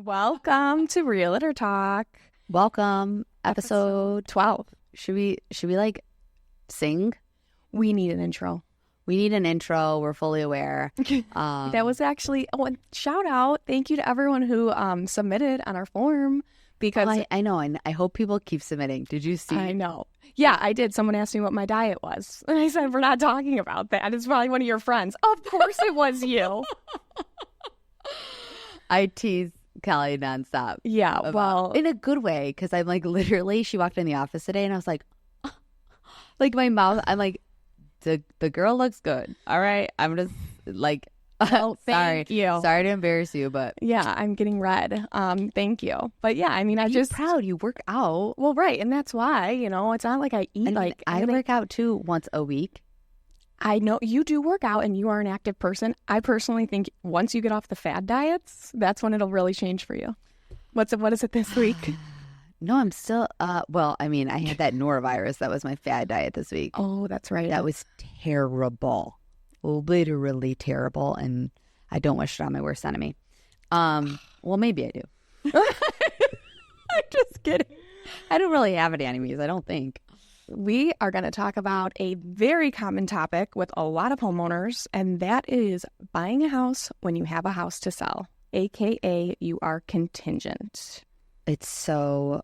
Welcome to Realtor Talk. Welcome, episode 12. Should we like sing? We need an intro. We need an intro. We're fully aware. That was actually and shout out. Thank you to everyone who submitted on our form because I know, and I hope people keep submitting. Did you see? I know. Yeah, I did. Someone asked me what my diet was, and I said we're not talking about that. It's probably one of your friends. Of course, it was you. I tease Kelly nonstop. Yeah, well, in a good way, because I'm like literally. She walked in the office today, and I was like, like my mouth. I'm like, the girl looks good. All right, I'm just like. Oh, thank you. Sorry to embarrass you, but yeah, I'm getting red. Thank you. But yeah, I mean, I'm just proud you work out. Well, right, and that's why it's not like I eat and I work out too once a week. I know you do work out and you are an active person. I personally think once you get off the fad diets, that's when it'll really change for you. What is it this week? No, I'm still. Well, I mean, I had that norovirus. That was my fad diet this week. Oh, that's right. That was terrible. Literally terrible, and I don't wish it on my worst enemy. Well, maybe I do. I'm just kidding. I don't really have any enemies, I don't think. We are going to talk about a very common topic with a lot of homeowners, and that is buying a house when you have a house to sell, aka you are contingent. It's so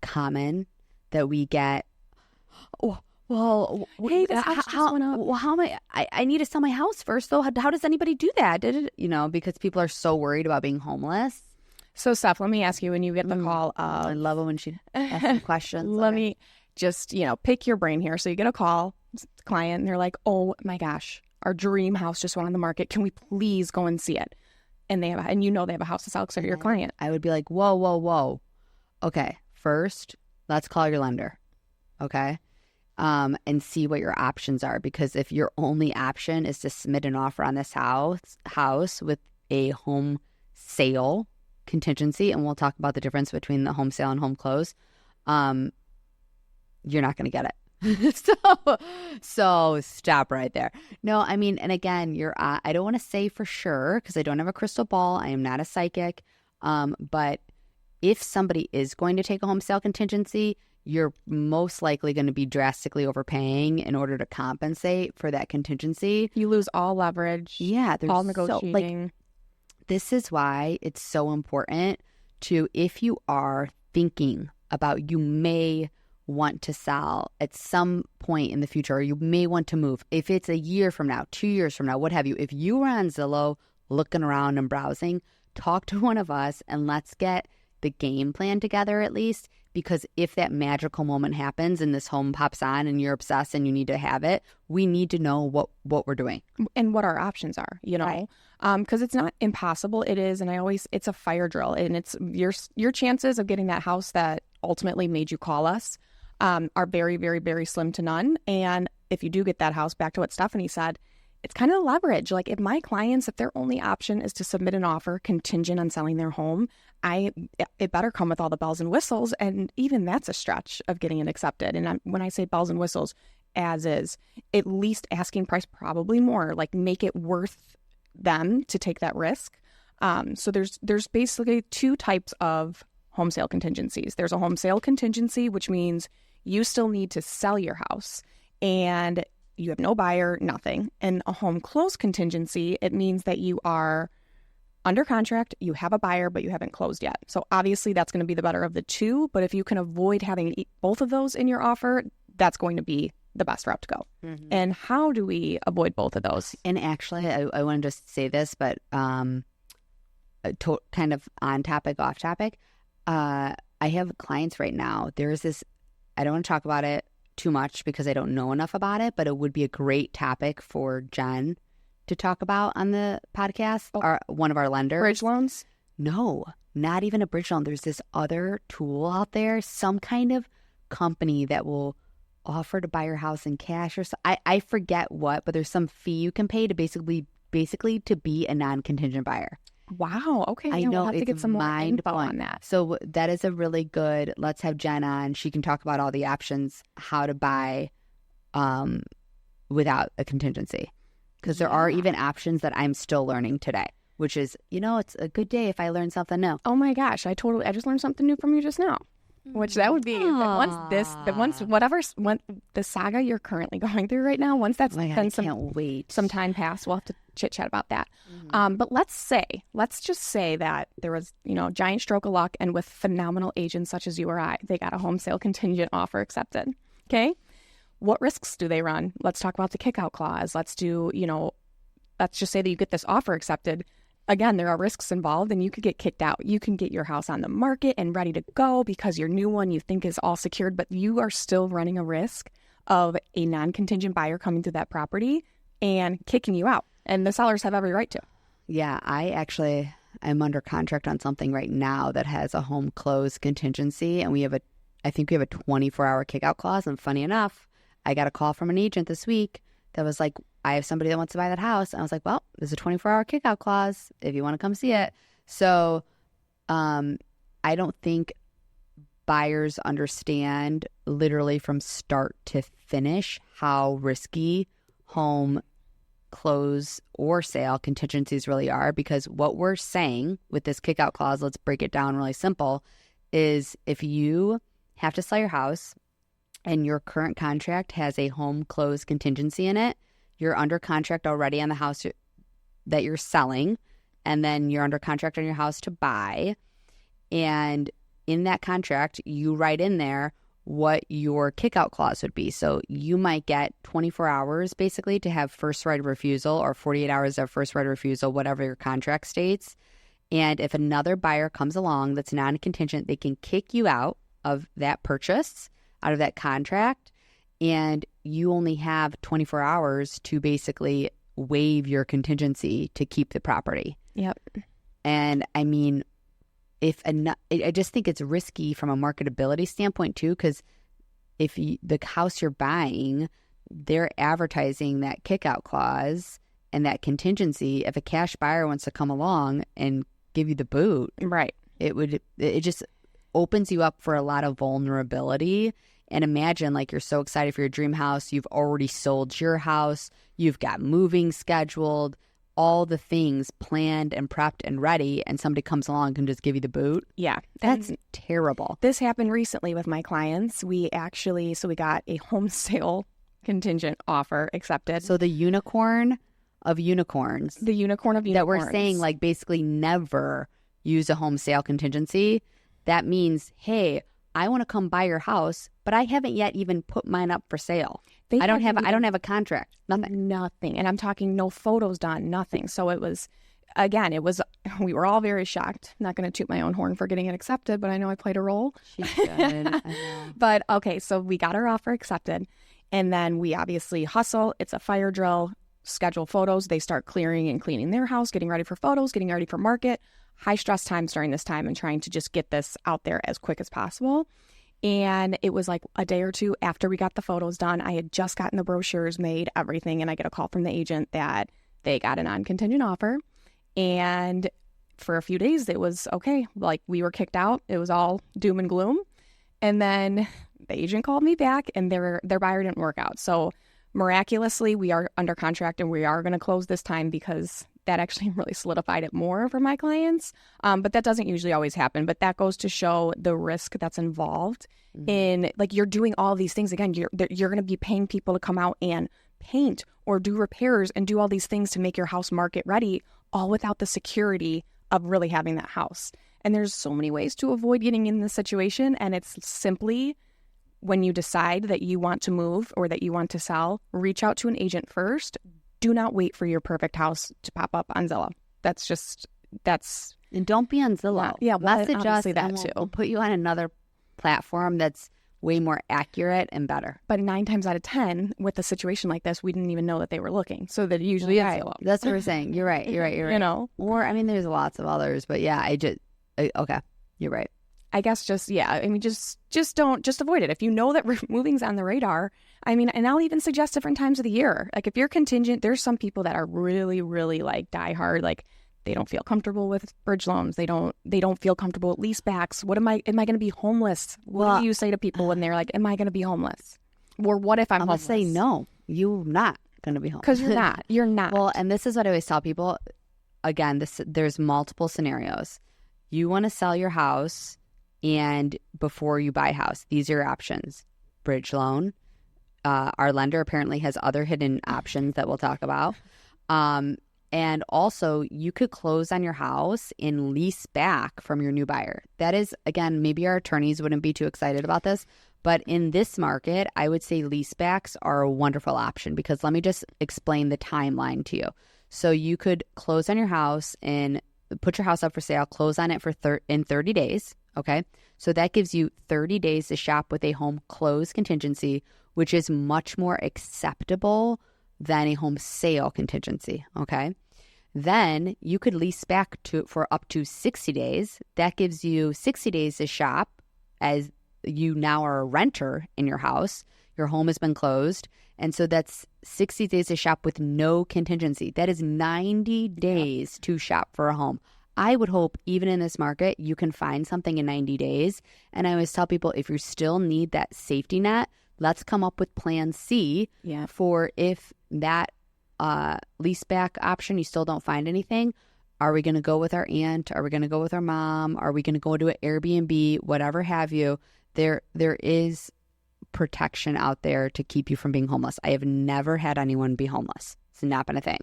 common that we get. Well, hey, this house just went up. Well, how am I need to sell my house first, though. How does anybody do that? Because people are so worried about being homeless. So, Steph, let me ask you, when you get the call of... I love it when she asks questions. Let me just, pick your brain here. So you get a call, client, and they're like, oh my gosh, our dream house just went on the market. Can we please go and see it? And they have a house to sell because they're your client. I would be like, whoa. Okay, first, let's call your lender. Okay? And see what your options are, because if your only option is to submit an offer on this house with a home sale contingency, and we'll talk about the difference between the home sale and home close, you're not going to get it. So stop right there. No, I mean, and again, I don't want to say for sure because I don't have a crystal ball. I am not a psychic. But if somebody is going to take a home sale contingency, you're most likely going to be drastically overpaying in order to compensate for that contingency. You lose all leverage. Yeah. All negotiating. This is why it's so important to, if you are thinking about you may want to sell at some point in the future, or you may want to move, if it's a year from now, 2 years from now, what have you, if you were on Zillow looking around and browsing, talk to one of us and let's get the game plan together at least. Because if that magical moment happens and this home pops on and you're obsessed and you need to have it, we need to know what we're doing. And what our options are, Right. Because it's not impossible. It is. And it's a fire drill. And it's your chances of getting that house that ultimately made you call us are very, very, very slim to none. And if you do get that house, back to what Stephanie said, it's kind of leverage. Like if my clients, if their only option is to submit an offer contingent on selling their home, it better come with all the bells and whistles. And even that's a stretch of getting it accepted. And when I say bells and whistles, as is, at least asking price, probably more, like make it worth them to take that risk. So there's basically two types of home sale contingencies. There's a home sale contingency, which means you still need to sell your house and you have no buyer, nothing. And a home close contingency, it means that you are under contract, you have a buyer, but you haven't closed yet. So obviously that's going to be the better of the two. But if you can avoid having both of those in your offer, that's going to be the best route to go. Mm-hmm. And how do we avoid both of those? And actually, I want to just say this, but kind of on topic, off topic. I have clients right now. There's this, I don't want to talk about it too much because I don't know enough about it, but it would be a great topic for Jen to talk about on the podcast, or one of our lenders. Bridge loans? No, not even a bridge loan. There's this other tool out there, some kind of company that will offer to buy your house in cash or so. I forget what, but there's some fee you can pay to basically to be a non-contingent buyer. Wow. Okay. I know, we'll have it's to get some more info mind-blowing on that. So that is a really good, let's have Jen on. She can talk about all the options, how to buy without a contingency. Because there are even options that I'm still learning today. which is, it's a good day if I learn something new. Oh my gosh, I just learned something new from you just now. Which that would be when the saga you're currently going through right now, once that's been some time passed, we'll have to chit chat about that. But let's just say that there was, giant stroke of luck, and with phenomenal agents such as you or I, they got a home sale contingent offer accepted. Okay. What risks do they run? Let's talk about the kickout clause. Let's just say that you get this offer accepted. Again, there are risks involved, and you could get kicked out. You can get your house on the market and ready to go because your new one you think is all secured, but you are still running a risk of a non-contingent buyer coming to that property and kicking you out. And the sellers have every right to. Yeah, I'm under contract on something right now that has a home close contingency, and I think we have a 24-hour kickout clause. And funny enough, I got a call from an agent this week that was like, I have somebody that wants to buy that house. And I was like, well, there's a 24-hour kickout clause if you want to come see it. So I don't think buyers understand literally from start to finish how risky home close or sale contingencies really are, because what we're saying with this kickout clause, let's break it down really simple, is if you have to sell your house and your current contract has a home close contingency in it, you're under contract already on the house that you're selling, and then you're under contract on your house to buy. And in that contract, you write in there what your kickout clause would be. So you might get 24 hours basically to have first right of refusal, or 48 hours of first right of refusal, whatever your contract states. And if another buyer comes along that's non-contingent, they can kick you out of that purchase, out of that contract, and you only have 24 hours to basically waive your contingency to keep the property. Yep. And I mean, I just think it's risky from a marketability standpoint too, because if the house you're buying, they're advertising that kickout clause and that contingency. If a cash buyer wants to come along and give you the boot, right, it just opens you up for a lot of vulnerability. And imagine, like, you're so excited for your dream house, you've already sold your house, you've got moving scheduled, all the things planned and prepped and ready, and somebody comes along and can just give you the boot. Yeah. That's terrible. This happened recently with my clients. We got a home sale contingent offer accepted. So the unicorn of unicorns. The unicorn of unicorns. That we're saying, like, basically never use a home sale contingency. That means, hey, I want to come buy your house, but I haven't yet even put mine up for sale. I don't have a contract. Nothing. And I'm talking no photos done, nothing. So we were all very shocked. Not going to toot my own horn for getting it accepted, but I know I played a role. She should. I know. But okay, so we got our offer accepted, and then we obviously hustle. It's a fire drill, schedule photos. They start clearing and cleaning their house, getting ready for photos, getting ready for market. High stress times during this time, and trying to just get this out there as quick as possible. And it was like a day or two after we got the photos done. I had just gotten the brochures made, everything. And I get a call from the agent that they got a non-contingent offer. And for a few days, it was okay. Like, we were kicked out. It was all doom and gloom. And then the agent called me back, and their buyer didn't work out. So miraculously, we are under contract, and we are going to close this time, because that actually really solidified it more for my clients. But that doesn't usually always happen. But that goes to show the risk that's involved in, like, you're doing all these things. Again, you're going to be paying people to come out and paint or do repairs and do all these things to make your house market ready, all without the security of really having that house. And there's so many ways to avoid getting in this situation. And it's simply, when you decide that you want to move or that you want to sell, reach out to an agent first. Do not wait for your perfect house to pop up on Zillow. And don't be on Zillow. Yeah, message us that too. We'll put you on another platform that's way more accurate and better. But 9 times out of 10, with a situation like this, we didn't even know that they were looking. So that usually is Zillow. That's what we're saying. You're right. You know, or I mean, there's lots of others, but yeah, okay, you're right. I guess just avoid it. If you know that moving's on the radar, I mean, and I'll even suggest different times of the year. Like, if you're contingent, there's some people that are really, really like diehard. Like, they don't feel comfortable with bridge loans. They don't feel comfortable with lease backs. Am I going to be homeless? What do you say to people when they're like, am I going to be homeless? Or what if I'm homeless? Say no, you're not going to be homeless. Because you're not. You're not. Well, and this is what I always tell people. again, there's multiple scenarios. You want to sell your house, and before you buy a house, these are your options. Bridge loan. Our lender apparently has other hidden options that we'll talk about. And also, you could close on your house and lease back from your new buyer. That is, again, maybe our attorneys wouldn't be too excited about this, but in this market, I would say lease backs are a wonderful option, because let me just explain the timeline to you. So you could close on your house and put your house up for sale, close on it in 30 days, okay? So that gives you 30 days to shop with a home close contingency, which is much more acceptable than a home sale contingency, okay? Then you could lease back for up to 60 days. That gives you 60 days to shop, as you now are a renter in your house. Your home has been closed. And so that's 60 days to shop with no contingency. That is 90 days to shop for a home. I would hope even in this market, you can find something in 90 days. And I always tell people, if you still need that safety net, let's come up with plan C for if that lease back option, you still don't find anything. Are we going to go with our aunt? Are we going to go with our mom? Are we going to go to an Airbnb? Whatever have you. There is protection out there to keep you from being homeless. I have never had anyone be homeless. It's not been a thing.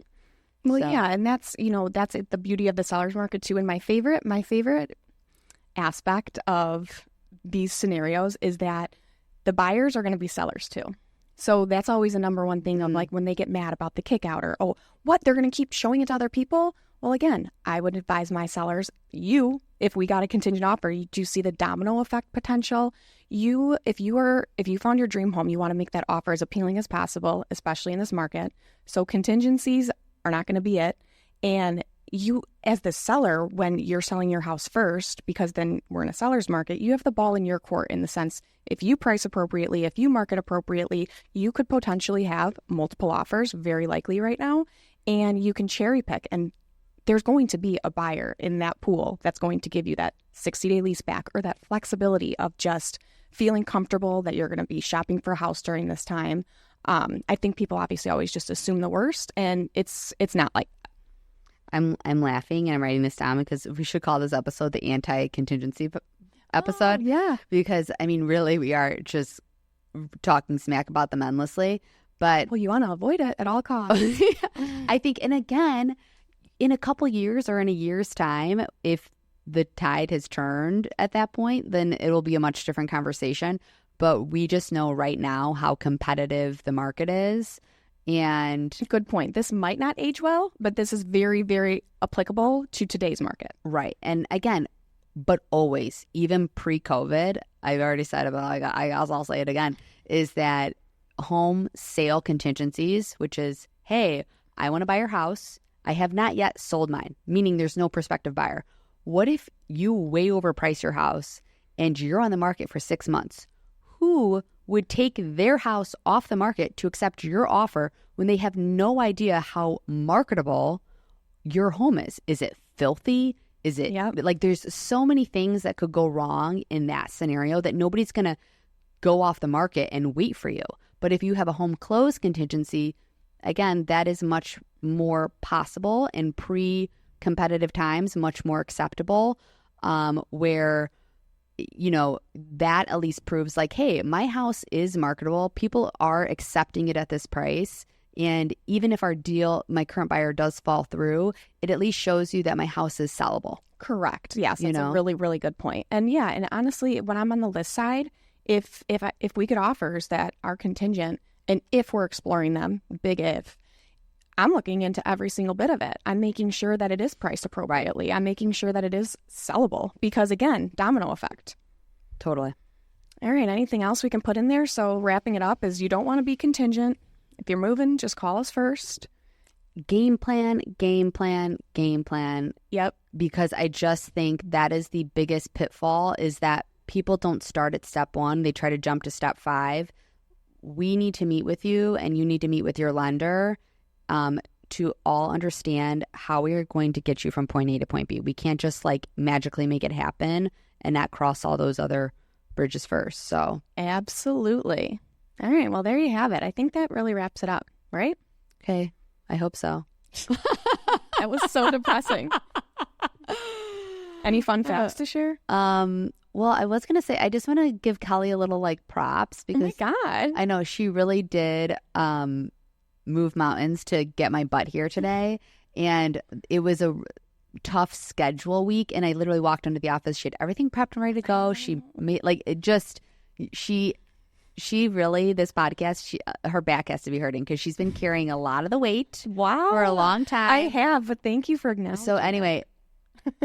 Well, yeah, and that's the beauty of the seller's market too. And my favorite aspect of these scenarios is that the buyers are going to be sellers too. So that's always a number one thing of like when they get mad about the kick out, or, oh, what, they're going to keep showing it to other people? Well, again, I would advise my sellers, if we got a contingent offer, you do see the domino effect potential. If you found your dream home, you want to make that offer as appealing as possible, especially in this market. So contingencies are not going to be it. And you, as the seller, when you're selling your house first, because then we're in a seller's market, you have the ball in your court, in the sense, if you price appropriately, if you market appropriately, you could potentially have multiple offers, very likely right now, and you can cherry pick. And there's going to be a buyer in that pool that's going to give you that 60-day lease back, or that flexibility of just feeling comfortable that you're going to be shopping for a house during this time. I think people obviously always just assume the worst, and it's not like that. I'm laughing and I'm writing this down because we should call this episode the anti-contingency episode. Oh, yeah. Because, I mean, really, we are just talking smack about them endlessly. But well, you want to avoid it at all costs. I think, and again, in a couple years or in a year's time, if the tide has turned at that point, then it'll be a much different conversation. But we just know right now how competitive the market is. And good point. This might not age well, but this is very, very applicable to today's market. Right. And again, but always, even pre-COVID, I've already said about, I'll say it again, is that home sale contingencies, which is, hey, I want to buy your house. I have not yet sold mine, meaning there's no prospective buyer. What if you way overprice your house and you're on the market for 6 months? Who would take their house off the market to accept your offer when they have no idea how marketable your home is? Is it filthy? Is it like, there's so many things that could go wrong in that scenario that nobody's going to go off the market and wait for you. But if you have a home close contingency, again, that is much more possible in pre-competitive times, much more acceptable, where, you know, that at least proves like, hey, my house is marketable. People are accepting it at this price. And even if our deal, my current buyer, does fall through, it at least shows you that my house is sellable. Correct. Yes, that's a really, really good point. And yeah, and honestly, when I'm on the list side, if we get offers that are contingent, and if we're exploring them, big if, I'm looking into every single bit of it. I'm making sure that it is priced appropriately. Right. I'm making sure that it is sellable, because again, domino effect. Totally. All right. Anything else we can put in there? So wrapping it up is, you don't want to be contingent. If you're moving, just call us first. Game plan, game plan, game plan. Yep. Because I just think that is the biggest pitfall, is that people don't start at step 1. They try to jump to step 5. We need to meet with you, and you need to meet with your lender to all understand how we are going to get you from point A to point B. We can't just like magically make it happen and not cross all those other bridges first. So absolutely. All right. Well, there you have it. I think that really wraps it up, right? Okay. I hope so. That was so depressing. Any fun facts to share? Well, I was gonna say I just want to give Kelly a little like props because oh my God. I know she really did move mountains to get my butt here today, and it was a tough schedule week. And I literally walked into the office. She had everything prepped and ready to go. She made like it just she really this podcast. Her back has to be hurting because she's been carrying a lot of the weight. Wow, for a long time. I have, but thank you for acknowledging. So anyway,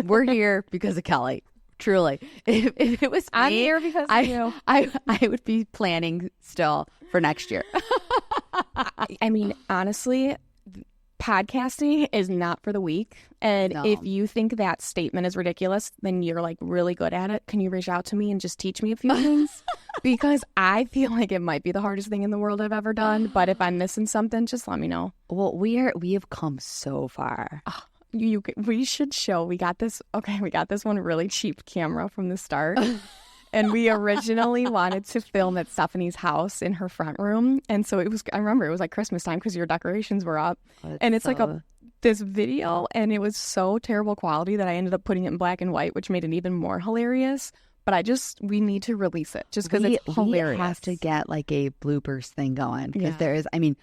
we're here because of Kelly. Truly, if it was I'm me, here because of you. I would be planning still for next year. I mean, honestly, podcasting is not for the weak. And No. if you think that statement is ridiculous, then you're like really good at it. Can you reach out to me and just teach me a few things? Because I feel like it might be the hardest thing in the world I've ever done. But if I'm missing something, just let me know. Well, we have come so far. We should show. We got this one really cheap camera from the start. And we originally wanted to film at Stephanie's house in her front room. And so I remember it was like Christmas time because your decorations were up. And it's like this video, and it was so terrible quality that I ended up putting it in black and white, which made it even more hilarious. But we need to release it just because it's hilarious. We have to get like a bloopers thing going because there is, I mean,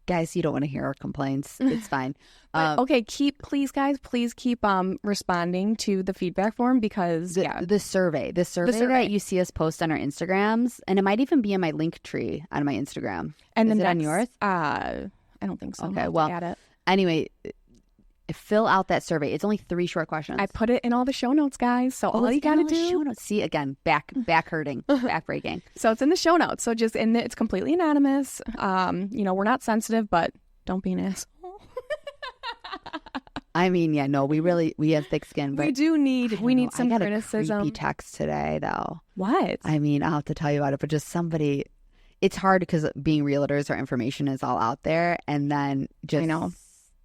guys, you don't want to hear our complaints. It's fine. Okay, please keep responding to the feedback form because the survey that you see us post on our Instagrams, and it might even be in my link tree on my Instagram. And is then it on yours? I don't think so. Okay, well, add it. Anyway, fill out that survey. It's only 3 short questions. I put it in all the show notes, guys. So all you got to do. Show notes. See, again, back hurting, back breaking. So it's in the show notes. So it's completely anonymous. We're not sensitive, but don't be an asshole. I mean, yeah, no, we have thick skin, but we need some I got criticism. A creepy text today, though. What? I mean, I'll have to tell you about it, but just somebody. It's hard because being realtors, our information is all out there, and then just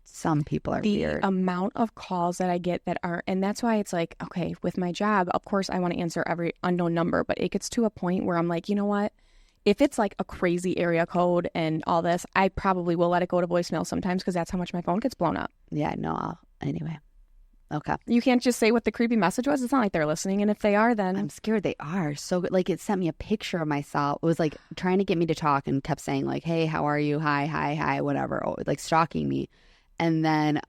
some people are weird. The amount of calls that I get and that's why it's like, okay, with my job, of course, I want to answer every unknown number, but it gets to a point where I'm like, you know what? If it's like a crazy area code and all this, I probably will let it go to voicemail sometimes because that's how much my phone gets blown up. Yeah, no, anyway. Okay. You can't just say what the creepy message was. It's not like they're listening. And if they are, then I'm scared they are. So like it sent me a picture of myself. It was like trying to get me to talk and kept saying like, hey, how are you? Hi, whatever. Like stalking me. And then,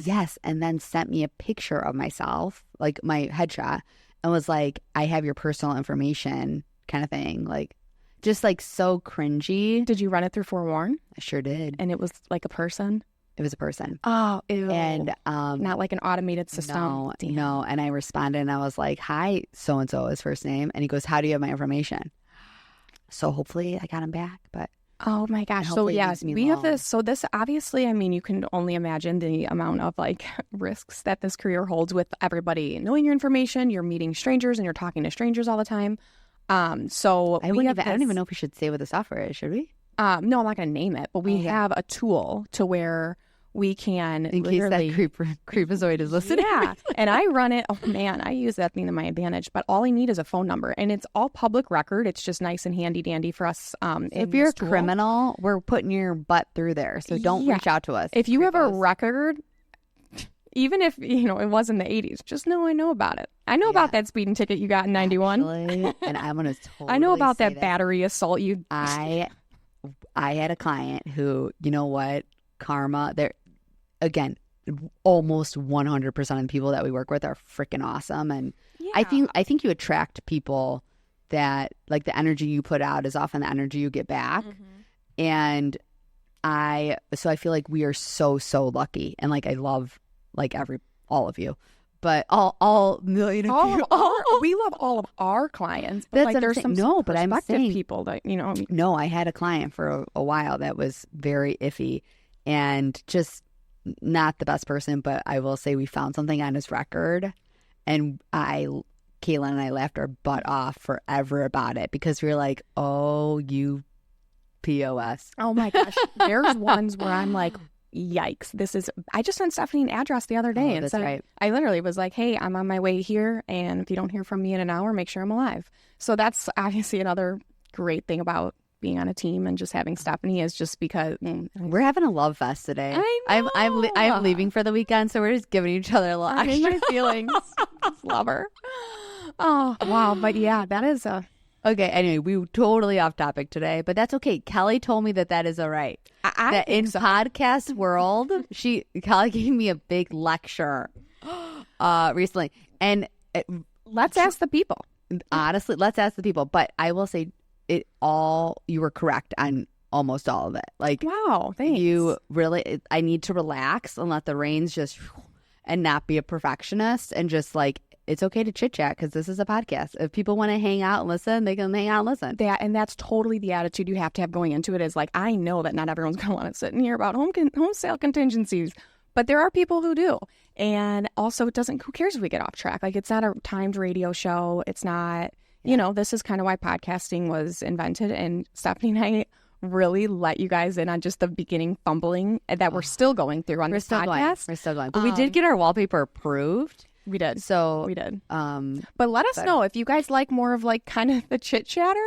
yes. And then sent me a picture of myself, like my headshot, and was like, I have your personal information kind of thing. Like, just like so cringy. Did you run it through Forewarn? I sure did. And it was like a person? It was a person. Oh, ew. And not like an automated system. No. And I responded and I was like, hi, so-and-so, his first name. And he goes, how do you have my information? So hopefully I got him back, but. Oh my gosh. So yes, we have this. So this obviously, I mean, you can only imagine the amount of like risks that this career holds with everybody knowing your information. You're meeting strangers and you're talking to strangers all the time. So I don't even know if we should say what the software is, should we? No, I'm not going to name it, but we have a tool to where we can in case that creepazoid is listening. Yeah, and I run it. Oh man, I use that thing to my advantage. But all I need is a phone number, and it's all public record. It's just nice and handy dandy for us. If you're a criminal, we're putting your butt through there, so don't reach out to us. If you have a record, even if it was in the 80s, just know I know about it. I know about that speeding ticket you got in 91. Actually, and I'm gonna totally I know about that battery assault you. I had a client who, you know what, karma. There, again, almost 100% of the people that we work with are freaking awesome, and I think you attract people that like the energy you put out is often the energy you get back, and so I feel like we are so lucky, and like I love like all of you. But all million of you, we love all of our clients. But that's like, there's some but I'm saying people that No, I had a client for a while that was very iffy and just not the best person. But I will say we found something on his record, and Caitlin and I laughed our butt off forever about it because we were like, "Oh, you POS." Oh my gosh, there's ones where I'm like, yikes, I just sent Stephanie an address the other day and said, right. I literally was like, hey, I'm on my way here, and if you don't hear from me in an hour, make sure I'm alive. So that's obviously another great thing about being on a team and just having Stephanie is just because we're having a love fest today. I know. I'm leaving for the weekend, so we're just giving each other a little extra. my feelings. Just love her. Oh, wow. But yeah, that is a... Okay, anyway, we were totally off topic today, but that's okay. Kelly told me that is all right. That in podcast world, Kelly gave me a big lecture recently. And let's ask the people. Honestly, let's ask the people. But I will say you were correct on almost all of it. Like, wow, thanks. I need to relax and let the reins just, and not be a perfectionist, and just like, it's okay to chit chat because this is a podcast. If people want to hang out and listen, they can hang out and listen. And that's totally the attitude you have to have going into it. Is like, I know that not everyone's going to want to sit and hear about home sale contingencies, but there are people who do. And also, who cares if we get off track? Like, it's not a timed radio show. It's not, this is kind of why podcasting was invented. And Stephanie and I really let you guys in on just the beginning fumbling that we're still going through on this podcast. We're still going. But we did get our wallpaper approved. We did. So we did. But let us know if you guys like more of like kind of the chit chatter,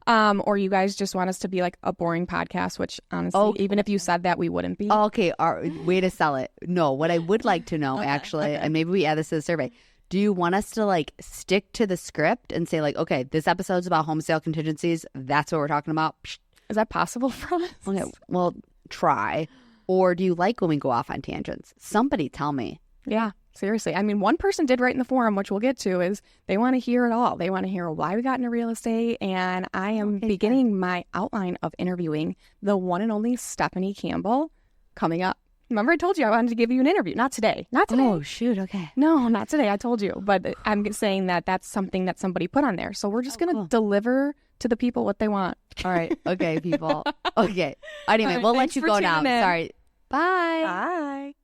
or you guys just want us to be like a boring podcast, which honestly, even if you said that, we wouldn't be. Okay. Way to sell it. No, what I would like to know actually, and maybe we add this to the survey. Do you want us to like stick to the script and say like, okay, this episode's about home sale contingencies. That's what we're talking about. Is that possible for us? Okay, well, try. Or do you like when we go off on tangents? Somebody tell me. Yeah. Seriously. I mean, one person did write in the forum, which we'll get to, is they want to hear it all. They want to hear why we got into real estate. And I am beginning my outline of interviewing the one and only Stephanie Campbell coming up. Remember I told you I wanted to give you an interview. Not today. Oh, shoot. Okay. No, not today. I told you. But I'm saying that that's something that somebody put on there. So we're just going to deliver to the people what they want. All right. Okay, people. Okay. Anyway, we'll let you go now. Sorry. Bye. Bye.